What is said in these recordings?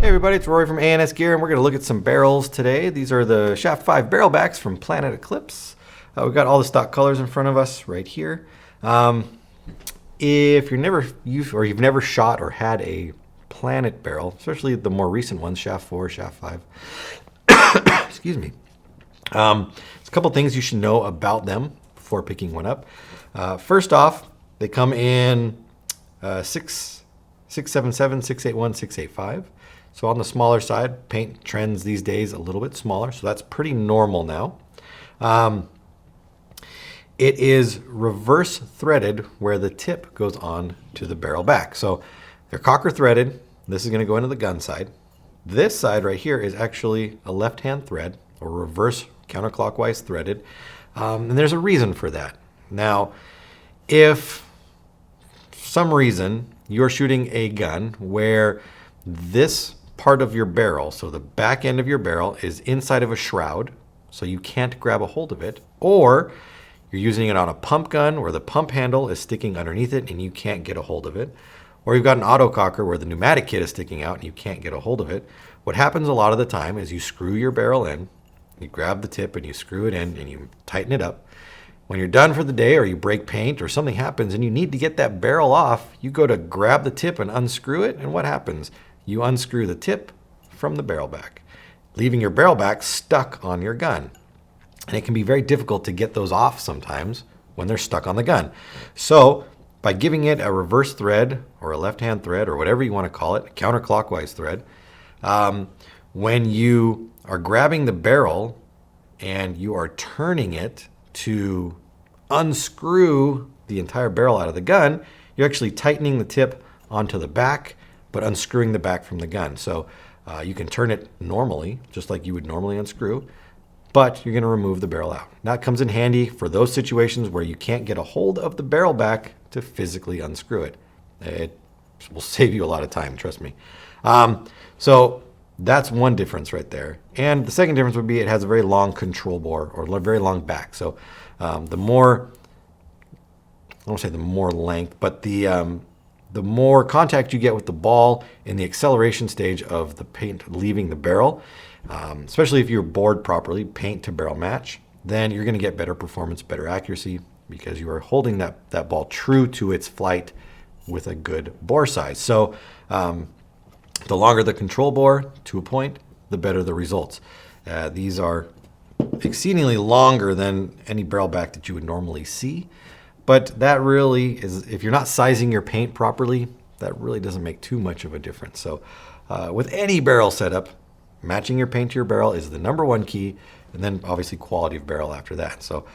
Hey everybody, it's Rory from A&S Gear, and we're going to look at some barrels today. These are the Shaft5 barrel backs from Planet Eclipse. We've got all the stock colors in front of us right here. If you've never shot or had a Planet barrel, especially the more recent ones, Shaft4, Shaft5, excuse me. There's a couple things you should know about them before picking one up. First off, they come in 677, 681, 685. So on the smaller side, paint trends these days a little bit smaller, so that's pretty normal now. It is reverse threaded where the tip goes on to the barrel back. So they're cocker threaded. This is going to go into the gun side. This side right here is actually a left-hand thread, or reverse counterclockwise threaded. And there's a reason for that. Now, if for some reason you're shooting a gun where this part of your barrel, so the back end of your barrel, is inside of a shroud, so you can't grab a hold of it, or you're using it on a pump gun where the pump handle is sticking underneath it and you can't get a hold of it, or you've got an autococker where the pneumatic kit is sticking out and you can't get a hold of it, what happens a lot of the time is you screw your barrel in, you grab the tip and you screw it in and you tighten it up. When you're done for the day, or you break paint or something happens and you need to get that barrel off, you go to grab the tip and unscrew it, and what happens? You unscrew the tip from the barrel back, leaving your barrel back stuck on your gun. And it can be very difficult to get those off sometimes when they're stuck on the gun. So by giving it a reverse thread or a left-hand thread or whatever you want to call it, a counterclockwise thread, when you are grabbing the barrel and you are turning it to unscrew the entire barrel out of the gun, you're actually tightening the tip onto the back, but unscrewing the back from the gun. So you can turn it normally, just like you would normally unscrew, but you're going to remove the barrel out. That comes in handy for those situations where you can't get a hold of the barrel back to physically unscrew it. It will save you a lot of time, trust me. So that's one difference right there. And the second difference would be it has a very long control bore, or a very long back. So the more, I won't say the more length, but the more contact you get with the ball in the acceleration stage of the paint leaving the barrel, especially if you're bored properly, paint to barrel match, then you're going to get better performance, better accuracy, because you are holding that ball true to its flight with a good bore size. So the longer the control bore to a point, the better the results. These are exceedingly longer than any barrel back that you would normally see. But that really is, if you're not sizing your paint properly, that really doesn't make too much of a difference. So with any barrel setup, matching your paint to your barrel is the number one key, and then obviously quality of barrel after that. So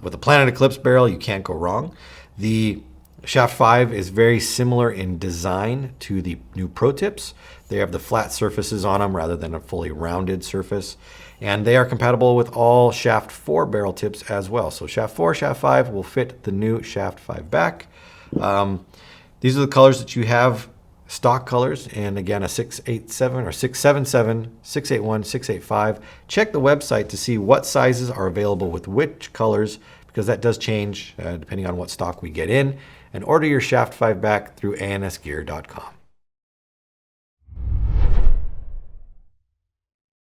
with the Planet Eclipse barrel, you can't go wrong. The Shaft5 is very similar in design to the new Pro Tips. They have the flat surfaces on them rather than a fully rounded surface. And they are compatible with all Shaft4 barrel tips as well. So Shaft4, Shaft5 will fit the new Shaft5 back. These are the colors that you have, stock colors, and again, a 687 or 677, 681, 685. Check the website to see what sizes are available with which colors, because that does change depending on what stock we get in. And order your Shaft5 back through ansgear.com.